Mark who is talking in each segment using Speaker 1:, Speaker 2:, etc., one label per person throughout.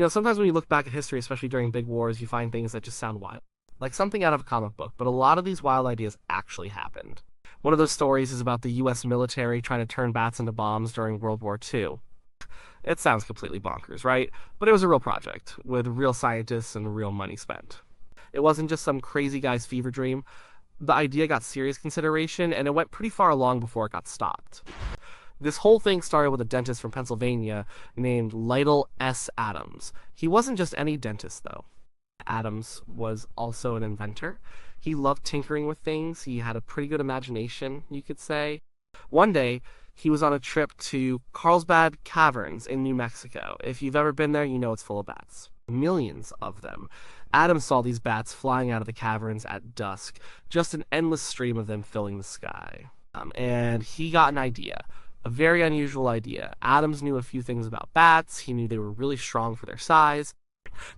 Speaker 1: Sometimes when you look back at history, especially during big wars, you find things that just sound wild. Like something out of a comic book, but a lot of these wild ideas actually happened. One of those stories is about the US military trying to turn bats into bombs during World War II. It sounds completely bonkers, right? But it was a real project, with real scientists and real money spent. It wasn't just some crazy guy's fever dream. The idea got serious consideration, and it went pretty far along before it got stopped. This whole thing started with a dentist from Pennsylvania named Lytle Adams. He wasn't just any dentist, though. Adams was also an inventor. He loved tinkering with things. He had a pretty good imagination, you could say. One day, he was on a trip to Carlsbad Caverns in New Mexico. If you've ever been there, you know it's full of bats. Millions of them. Adams saw these bats flying out of the caverns at dusk, just an endless stream of them filling the sky. And he got an idea. A very unusual idea. Adams knew a few things about bats. He knew they were really strong for their size.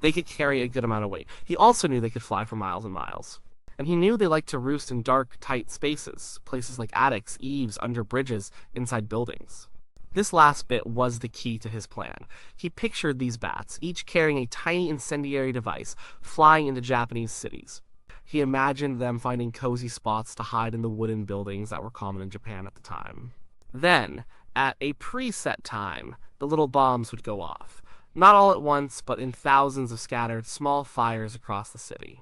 Speaker 1: They could carry a good amount of weight. He also knew they could fly for miles and miles. And he knew they liked to roost in dark, tight spaces, places like attics, eaves, under bridges, inside buildings. This last bit was the key to his plan. He pictured these bats, each carrying a tiny incendiary device, flying into Japanese cities. He imagined them finding cozy spots to hide in the wooden buildings that were common in Japan at the time. Then, at a preset time, the little bombs would go off. Not all at once, but in thousands of scattered small fires across the city.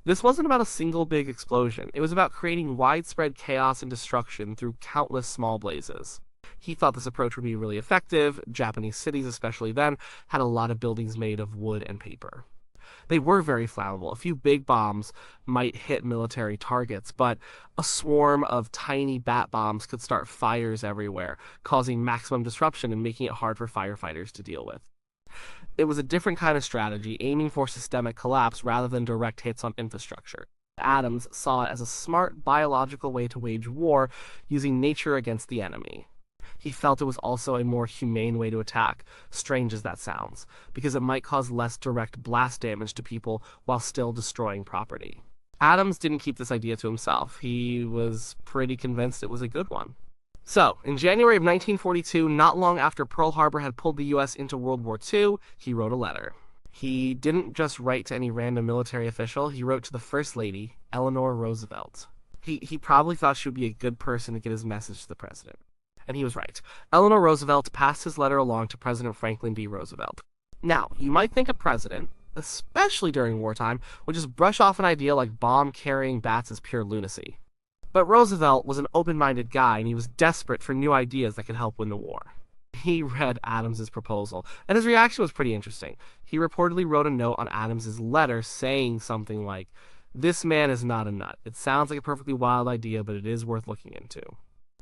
Speaker 1: This wasn't about a single big explosion. It was about creating widespread chaos and destruction through countless small blazes. He thought this approach would be really effective. Japanese cities, especially then, had a lot of buildings made of wood and paper. They were very flammable. A few big bombs might hit military targets, but a swarm of tiny bat bombs could start fires everywhere, causing maximum disruption and making it hard for firefighters to deal with. It was a different kind of strategy, aiming for systemic collapse rather than direct hits on infrastructure. Adams saw it as a smart biological way to wage war, using nature against the enemy. He felt it was also a more humane way to attack, strange as that sounds, because it might cause less direct blast damage to people while still destroying property. Adams didn't keep this idea to himself. He was pretty convinced it was a good one. So, in January of 1942, not long after Pearl Harbor had pulled the U.S. into World War II, he wrote a letter. He didn't just write to any random military official, he wrote to the First Lady, Eleanor Roosevelt. He probably thought she would be a good person to get his message to the president. And he was right. Eleanor Roosevelt passed his letter along to President Franklin D. Roosevelt. Now, you might think a president, especially during wartime, would just brush off an idea like bomb-carrying bats as pure lunacy. But Roosevelt was an open-minded guy, and he was desperate for new ideas that could help win the war. He read Adams's proposal, and his reaction was pretty interesting. He reportedly wrote a note on Adams's letter saying something like, "This man is not a nut. It sounds like a perfectly wild idea, but it is worth looking into."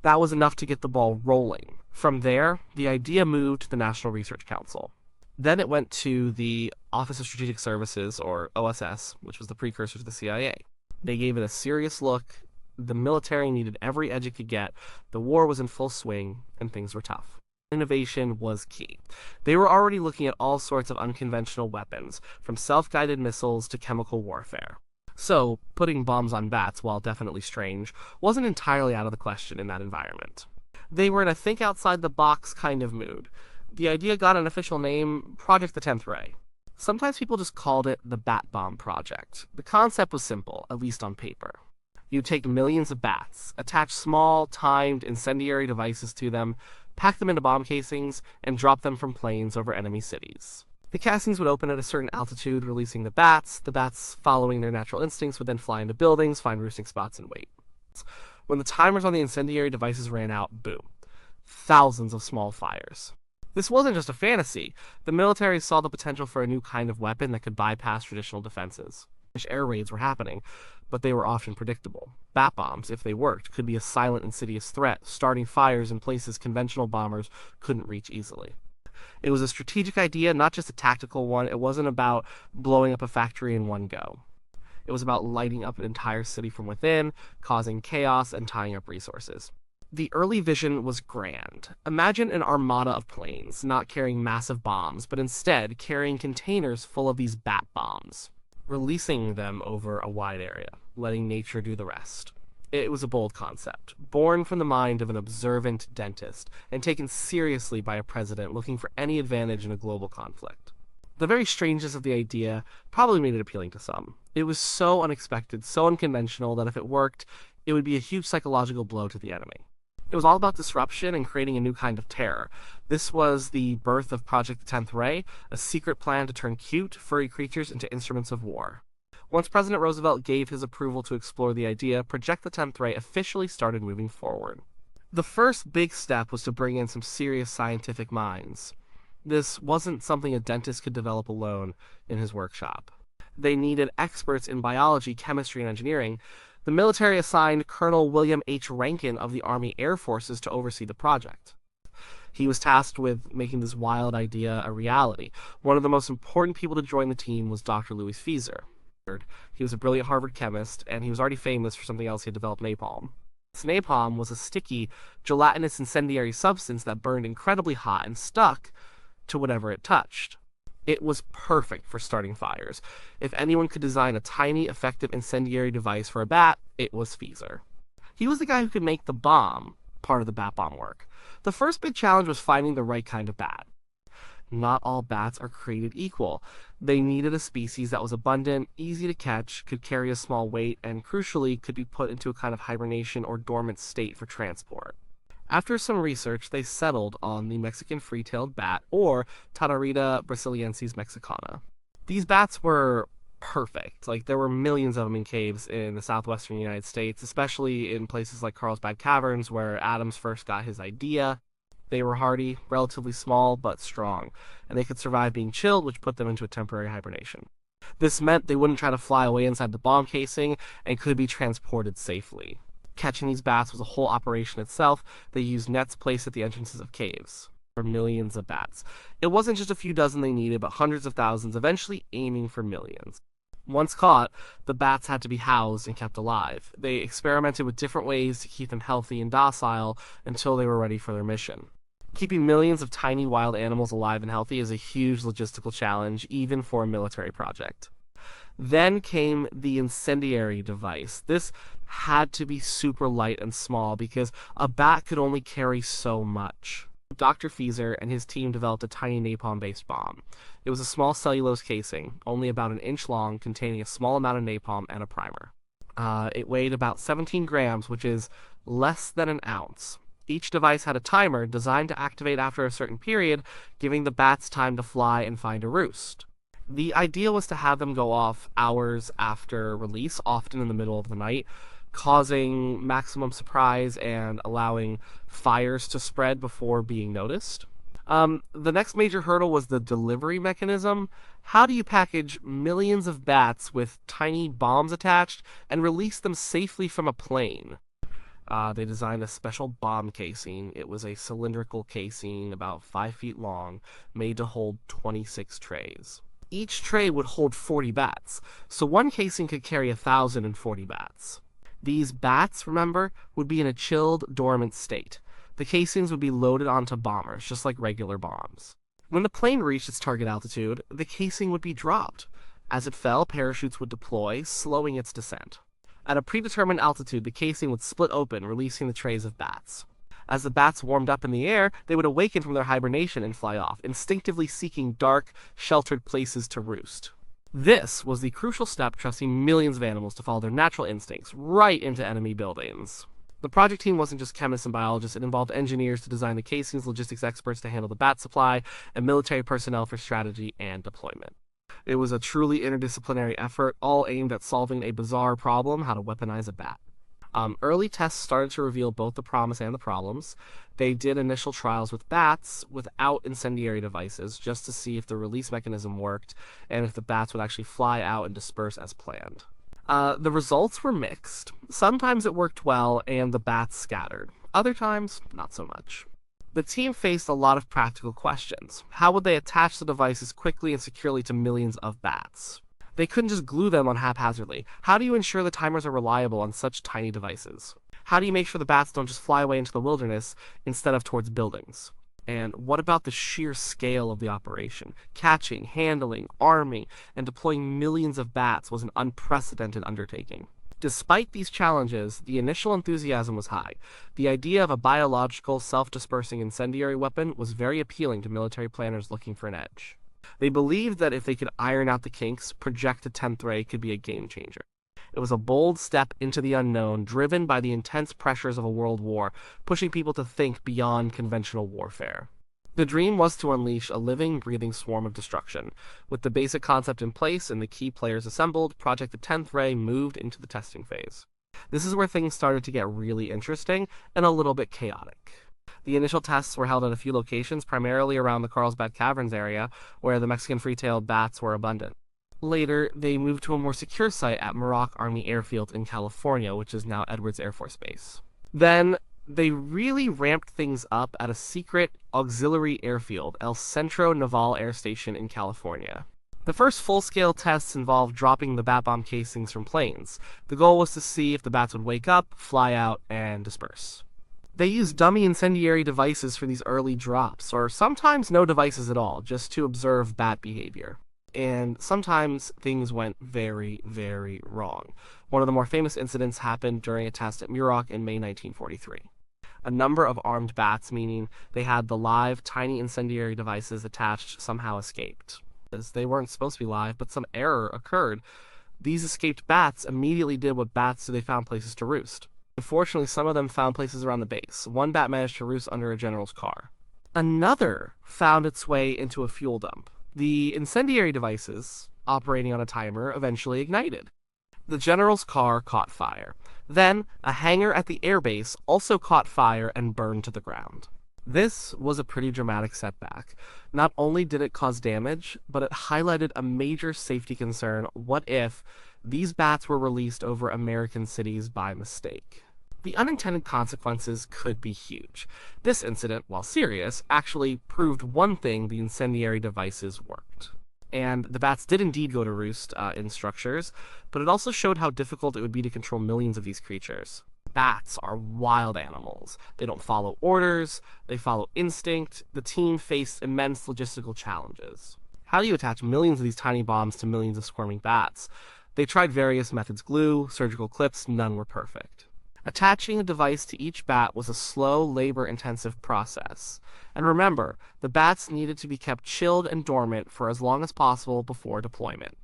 Speaker 1: That was enough to get the ball rolling. From there, the idea moved to the National Research Council. Then it went to the Office of Strategic Services, or OSS, which was the precursor to the CIA. They gave it a serious look. The military needed every edge it could get. The war was in full swing, and things were tough. Innovation was key. They were already looking at all sorts of unconventional weapons, from self-guided missiles to chemical warfare. So, putting bombs on bats, while definitely strange, wasn't entirely out of the question in that environment. They were in a think-outside-the-box kind of mood. The idea got an official name, Project the 10th Ray. Sometimes people just called it the Bat Bomb Project. The concept was simple, at least on paper. You'd take millions of bats, attach small, timed, incendiary devices to them, pack them into bomb casings, and drop them from planes over enemy cities. The casings would open at a certain altitude, releasing the bats. The bats, following their natural instincts, would then fly into buildings, find roosting spots, and wait. When the timers on the incendiary devices ran out, boom. Thousands of small fires. This wasn't just a fantasy. The military saw the potential for a new kind of weapon that could bypass traditional defenses. Air raids were happening, but they were often predictable. Bat bombs, if they worked, could be a silent, insidious threat, starting fires in places conventional bombers couldn't reach easily. It was a strategic idea, not just a tactical one. It wasn't about blowing up a factory in one go. It was about lighting up an entire city from within, causing chaos, and tying up resources. The early vision was grand. Imagine an armada of planes, not carrying massive bombs, but instead carrying containers full of these bat bombs, releasing them over a wide area, letting nature do the rest. It was a bold concept, born from the mind of an observant dentist, and taken seriously by a president looking for any advantage in a global conflict. The very strangeness of the idea probably made it appealing to some. It was so unexpected, so unconventional that if it worked, it would be a huge psychological blow to the enemy. It was all about disruption and creating a new kind of terror. This was the birth of Project the 10th Ray, a secret plan to turn cute, furry creatures into instruments of war. Once President Roosevelt gave his approval to explore the idea, Project the 10th Ray officially started moving forward. The first big step was to bring in some serious scientific minds. This wasn't something a dentist could develop alone in his workshop. They needed experts in biology, chemistry, and engineering. The military assigned Colonel William H. Rankin of the Army Air Forces to oversee the project. He was tasked with making this wild idea a reality. One of the most important people to join the team was Dr. Louis Fieser. He was a brilliant Harvard chemist, and he was already famous for something else. He had developed napalm. This napalm was a sticky, gelatinous incendiary substance that burned incredibly hot and stuck to whatever it touched. It was perfect for starting fires. If anyone could design a tiny, effective incendiary device for a bat, it was Fieser. He was the guy who could make the bomb part of the bat bomb work. The first big challenge was finding the right kind of bat. Not all bats are created equal. They needed a species that was abundant, easy to catch, could carry a small weight, and crucially could be put into a kind of hibernation or dormant state for transport. After some research, they settled on the Mexican free-tailed bat, or Tadarida brasiliensis mexicana. These bats were perfect. There were millions of them in caves in the southwestern United States, especially in places like Carlsbad Caverns, where Adams first got his idea. They were hardy, relatively small, but strong, and they could survive being chilled, which put them into a temporary hibernation. This meant they wouldn't try to fly away inside the bomb casing and could be transported safely. Catching these bats was a whole operation itself. They used nets placed at the entrances of caves for millions of bats. It wasn't just a few dozen they needed, but hundreds of thousands, eventually aiming for millions. Once caught, the bats had to be housed and kept alive. They experimented with different ways to keep them healthy and docile until they were ready for their mission. Keeping millions of tiny wild animals alive and healthy is a huge logistical challenge, even for a military project. Then came the incendiary device. This had to be super light and small because a bat could only carry so much. Dr. Fieser and his team developed a tiny napalm-based bomb. It was a small cellulose casing, only about an inch long, containing a small amount of napalm and a primer. It weighed about 17 grams, which is less than an ounce. Each device had a timer designed to activate after a certain period, giving the bats time to fly and find a roost. The idea was to have them go off hours after release, often in the middle of the night, causing maximum surprise and allowing fires to spread before being noticed. The next major hurdle was the delivery mechanism. How do you package millions of bats with tiny bombs attached and release them safely from a plane? They designed a special bomb casing. It was a cylindrical casing about 5 feet long, made to hold 26 trays. Each tray would hold 40 bats, so one casing could carry 1,040 bats. These bats, remember, would be in a chilled, dormant state. The casings would be loaded onto bombers, just like regular bombs. When the plane reached its target altitude, the casing would be dropped. As it fell, parachutes would deploy, slowing its descent. At a predetermined altitude, the casing would split open, releasing the trays of bats. As the bats warmed up in the air, they would awaken from their hibernation and fly off, instinctively seeking dark, sheltered places to roost. This was the crucial step trusting millions of animals to follow their natural instincts right into enemy buildings. The project team wasn't just chemists and biologists, it involved engineers to design the casings, logistics experts to handle the bat supply, and military personnel for strategy and deployment. It was a truly interdisciplinary effort, all aimed at solving a bizarre problem: how to weaponize a bat. Early tests started to reveal both the promise and the problems. They did initial trials with bats without incendiary devices, just to see if the release mechanism worked and if the bats would actually fly out and disperse as planned. The results were mixed. Sometimes it worked well and the bats scattered. Other times, not so much. The team faced a lot of practical questions. How would they attach the devices quickly and securely to millions of bats? They couldn't just glue them on haphazardly. How do you ensure the timers are reliable on such tiny devices? How do you make sure the bats don't just fly away into the wilderness instead of towards buildings? And what about the sheer scale of the operation? Catching, handling, arming, and deploying millions of bats was an unprecedented undertaking. Despite these challenges, the initial enthusiasm was high. The idea of a biological, self-dispersing incendiary weapon was very appealing to military planners looking for an edge. They believed that if they could iron out the kinks, Project the 10th Ray could be a game changer. It was a bold step into the unknown, driven by the intense pressures of a world war, pushing people to think beyond conventional warfare. The dream was to unleash a living, breathing swarm of destruction. With the basic concept in place and the key players assembled, Project the 10th Ray moved into the testing phase. This is where things started to get really interesting and a little bit chaotic. The initial tests were held at a few locations, primarily around the Carlsbad Caverns area, where the Mexican free-tailed bats were abundant. Later, they moved to a more secure site at Muroc Army Airfield in California, which is now Edwards Air Force Base. Then, they really ramped things up at a secret auxiliary airfield, El Centro Naval Air Station in California. The first full-scale tests involved dropping the bat bomb casings from planes. The goal was to see if the bats would wake up, fly out, and disperse. They used dummy incendiary devices for these early drops, or sometimes no devices at all, just to observe bat behavior. And sometimes things went very, very wrong. One of the more famous incidents happened during a test at Muroc in May 1943. A number of armed bats, meaning they had the live, tiny incendiary devices attached, somehow escaped. As they weren't supposed to be live, but some error occurred. These escaped bats immediately did what bats do: they found places to roost. Unfortunately, some of them found places around the base. One bat managed to roost under a general's car. Another found its way into a fuel dump. The incendiary devices, operating on a timer, eventually ignited. The general's car caught fire. Then, a hangar at the airbase also caught fire and burned to the ground. This was a pretty dramatic setback. Not only did it cause damage, but it highlighted a major safety concern: what if these bats were released over American cities by mistake? The unintended consequences could be huge. This incident, while serious, actually proved one thing: the incendiary devices worked. And the bats did indeed go to roost in structures, but it also showed how difficult it would be to control millions of these creatures. Bats are wild animals. They don't follow orders, they follow instinct. The team faced immense logistical challenges. How do you attach millions of these tiny bombs to millions of squirming bats? They tried various methods: glue, surgical clips, none were perfect. Attaching a device to each bat was a slow, labor-intensive process. And remember, the bats needed to be kept chilled and dormant for as long as possible before deployment.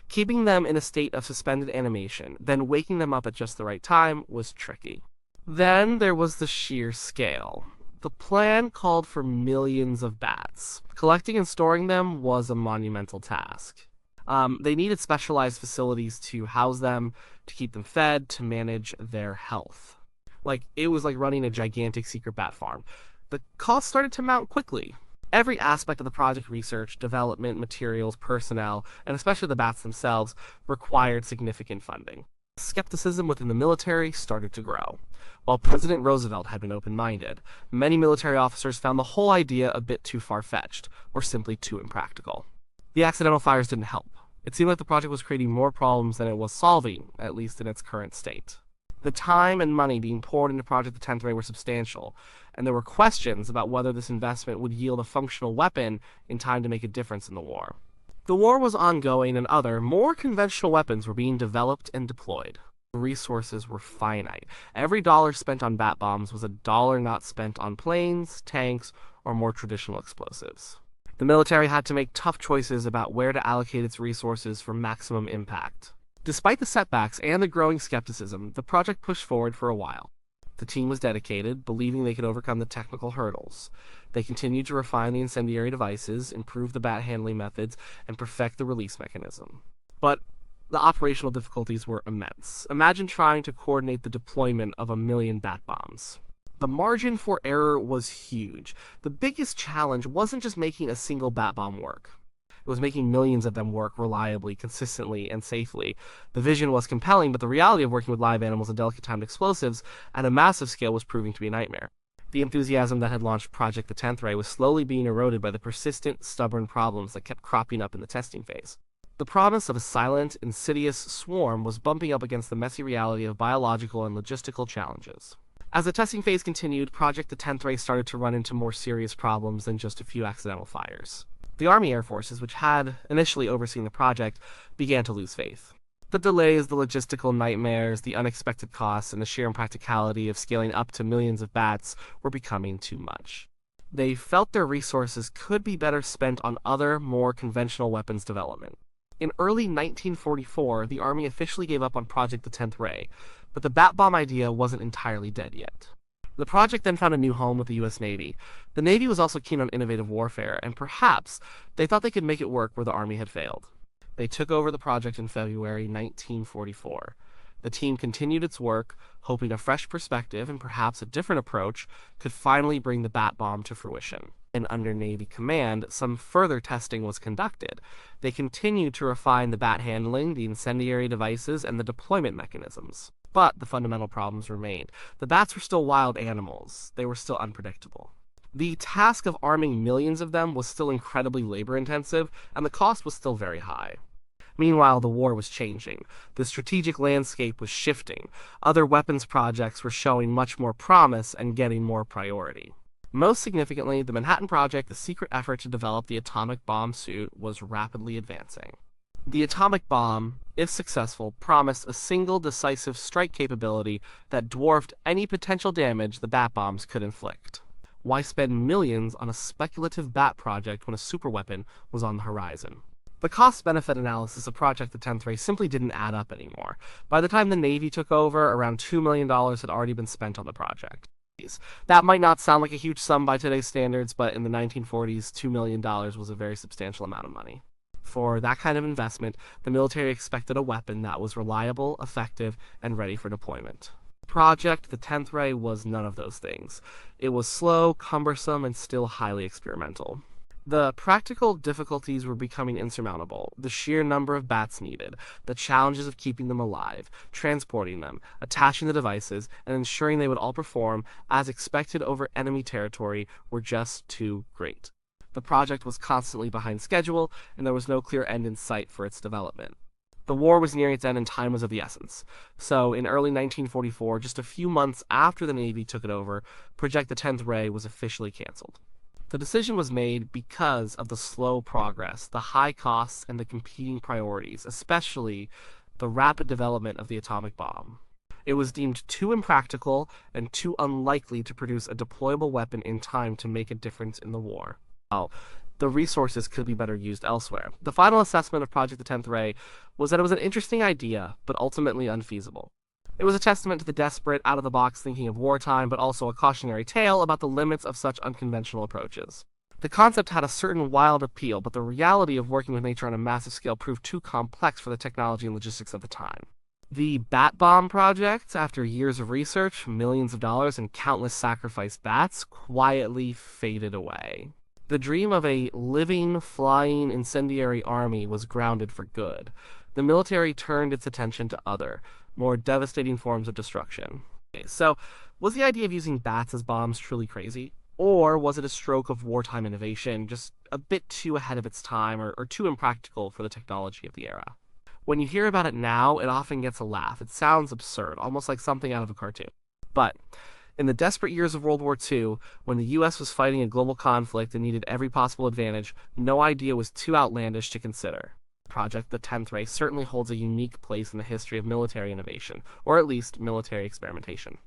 Speaker 1: Keeping them in a state of suspended animation, then waking them up at just the right time, was tricky. Then there was the sheer scale. The plan called for millions of bats. Collecting and storing them was a monumental task. They needed specialized facilities to house them, to keep them fed, to manage their health. It was like running a gigantic secret bat farm. The cost started to mount quickly. Every aspect of the project: research, development, materials, personnel, and especially the bats themselves, required significant funding. Skepticism within the military started to grow. While President Roosevelt had been open-minded, many military officers found the whole idea a bit too far-fetched, or simply too impractical. The accidental fires didn't help. It seemed like the project was creating more problems than it was solving, at least in its current state. The time and money being poured into Project the 10th Ray were substantial, and there were questions about whether this investment would yield a functional weapon in time to make a difference in the war. The war was ongoing, and other, more conventional weapons were being developed and deployed. The resources were finite. Every dollar spent on bat bombs was a dollar not spent on planes, tanks, or more traditional explosives. The military had to make tough choices about where to allocate its resources for maximum impact. Despite the setbacks and the growing skepticism, the project pushed forward for a while. The team was dedicated, believing they could overcome the technical hurdles. They continued to refine the incendiary devices, improve the bat handling methods, and perfect the release mechanism. But the operational difficulties were immense. Imagine trying to coordinate the deployment of 1 million bat bombs. The margin for error was huge. The biggest challenge wasn't just making a single bat bomb work. It was making millions of them work reliably, consistently, and safely. The vision was compelling, but the reality of working with live animals and delicate timed explosives at a massive scale was proving to be a nightmare. The enthusiasm that had launched Project the 10th Ray was slowly being eroded by the persistent, stubborn problems that kept cropping up in the testing phase. The promise of a silent, insidious swarm was bumping up against the messy reality of biological and logistical challenges. As the testing phase continued, Project the 10th Ray started to run into more serious problems than just a few accidental fires. The Army Air Forces, which had initially overseen the project, began to lose faith. The delays, the logistical nightmares, the unexpected costs, and the sheer impracticality of scaling up to millions of bats were becoming too much. They felt their resources could be better spent on other, more conventional weapons development. In early 1944, the Army officially gave up on Project the 10th Ray, but the bat bomb idea wasn't entirely dead yet. The project then found a new home with the U.S. Navy. The Navy was also keen on innovative warfare, and perhaps they thought they could make it work where the Army had failed. They took over the project in February 1944. The team continued its work, hoping a fresh perspective and perhaps a different approach could finally bring the bat bomb to fruition. And under Navy command, some further testing was conducted. They continued to refine the bat handling, the incendiary devices, and the deployment mechanisms. But the fundamental problems remained. The bats were still wild animals. They were still unpredictable. The task of arming millions of them was still incredibly labor-intensive, and the cost was still very high. Meanwhile, the war was changing. The strategic landscape was shifting. Other weapons projects were showing much more promise and getting more priority. Most significantly, the Manhattan Project, the secret effort to develop the atomic bomb suit, was rapidly advancing. The atomic bomb, if successful, promised a single decisive strike capability that dwarfed any potential damage the bat bombs could inflict. Why spend millions on a speculative bat project when a superweapon was on the horizon? The cost-benefit analysis of Project the 10th Ray simply didn't add up anymore. By the time the Navy took over, around $2 million had already been spent on the project. That might not sound like a huge sum by today's standards, but in the 1940s, $2 million was a very substantial amount of money. For that kind of investment, the military expected a weapon that was reliable, effective, and ready for deployment. Project the 10th Ray was none of those things. It was slow, cumbersome, and still highly experimental. The practical difficulties were becoming insurmountable. The sheer number of bats needed, the challenges of keeping them alive, transporting them, attaching the devices, and ensuring they would all perform as expected over enemy territory were just too great. The project was constantly behind schedule, and there was no clear end in sight for its development. The war was nearing its end and time was of the essence. So, in early 1944, just a few months after the Navy took it over, Project the 10th Ray was officially canceled. The decision was made because of the slow progress, the high costs, and the competing priorities, especially the rapid development of the atomic bomb. It was deemed too impractical and too unlikely to produce a deployable weapon in time to make a difference in the war. The resources could be better used elsewhere. The final assessment of Project the 10th Ray was that it was an interesting idea, but ultimately unfeasible. It was a testament to the desperate, out-of-the-box thinking of wartime, but also a cautionary tale about the limits of such unconventional approaches. The concept had a certain wild appeal, but the reality of working with nature on a massive scale proved too complex for the technology and logistics of the time. The Bat Bomb project, after years of research, millions of dollars, and countless sacrificed bats, quietly faded away. The dream of a living, flying, incendiary army was grounded for good. The military turned its attention to other, more devastating forms of destruction. So, was the idea of using bats as bombs truly crazy? Or was it a stroke of wartime innovation, just a bit too ahead of its time or too impractical for the technology of the era? When you hear about it now, it often gets a laugh. It sounds absurd, almost like something out of a cartoon. But in the desperate years of World War II, when the U.S. was fighting a global conflict and needed every possible advantage, no idea was too outlandish to consider. Project the 10th Ray certainly holds a unique place in the history of military innovation, or at least military experimentation.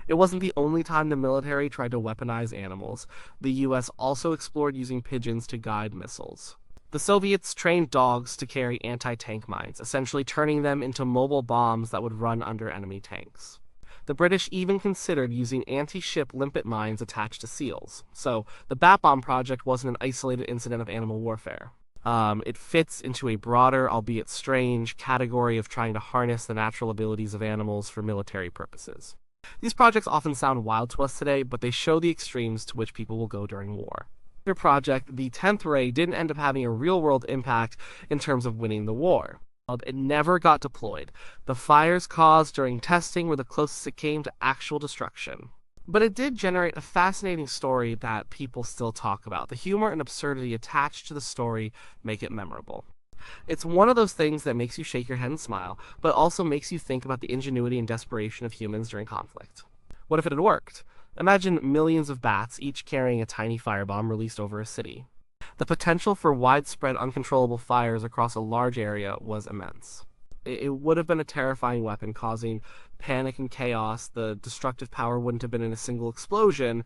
Speaker 1: It wasn't the only time the military tried to weaponize animals. The U.S. also explored using pigeons to guide missiles. The Soviets trained dogs to carry anti-tank mines, essentially turning them into mobile bombs that would run under enemy tanks. The British even considered using anti-ship limpet mines attached to seals. So, the Bat Bomb project wasn't an isolated incident of animal warfare. It fits into a broader, albeit strange, category of trying to harness the natural abilities of animals for military purposes. These projects often sound wild to us today, but they show the extremes to which people will go during war. The project, the 10th Ray, didn't end up having a real-world impact in terms of winning the war. It never got deployed. The fires caused during testing were the closest it came to actual destruction. But it did generate a fascinating story that people still talk about. The humor and absurdity attached to the story make it memorable. It's one of those things that makes you shake your head and smile, but also makes you think about the ingenuity and desperation of humans during conflict. What if it had worked? Imagine millions of bats, each carrying a tiny firebomb released over a city. The potential for widespread uncontrollable fires across a large area was immense. It would have been a terrifying weapon, causing panic and chaos. The destructive power wouldn't have been in a single explosion,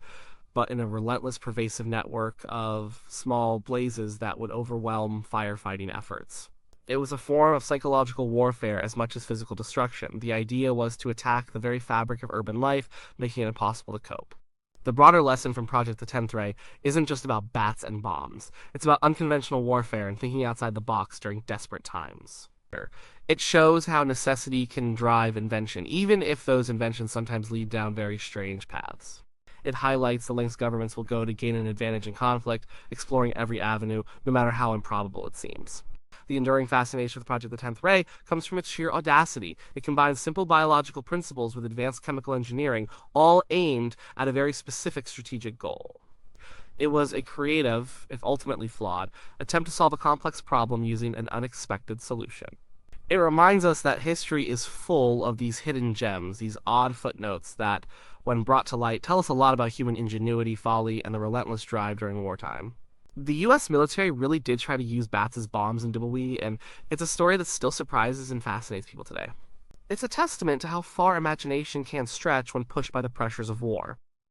Speaker 1: but in a relentless, pervasive network of small blazes that would overwhelm firefighting efforts. It was a form of psychological warfare as much as physical destruction. The idea was to attack the very fabric of urban life, making it impossible to cope. The broader lesson from Project the 10th Ray isn't just about bats and bombs. It's about unconventional warfare and thinking outside the box during desperate times. It shows how necessity can drive invention, even if those inventions sometimes lead down very strange paths. It highlights the lengths governments will go to gain an advantage in conflict, exploring every avenue, no matter how improbable it seems. The enduring fascination with Project the 10th Ray comes from its sheer audacity. It combines simple biological principles with advanced chemical engineering, all aimed at a very specific strategic goal. It was a creative, if ultimately flawed, attempt to solve a complex problem using an unexpected solution. It reminds us that history is full of these hidden gems, these odd footnotes that, when brought to light, tell us a lot about human ingenuity, folly, and the relentless drive during wartime. The US military really did try to use bats as bombs in WWII, and it's a story that still surprises and fascinates people today. It's a testament to how far imagination can stretch when pushed by the pressures of war.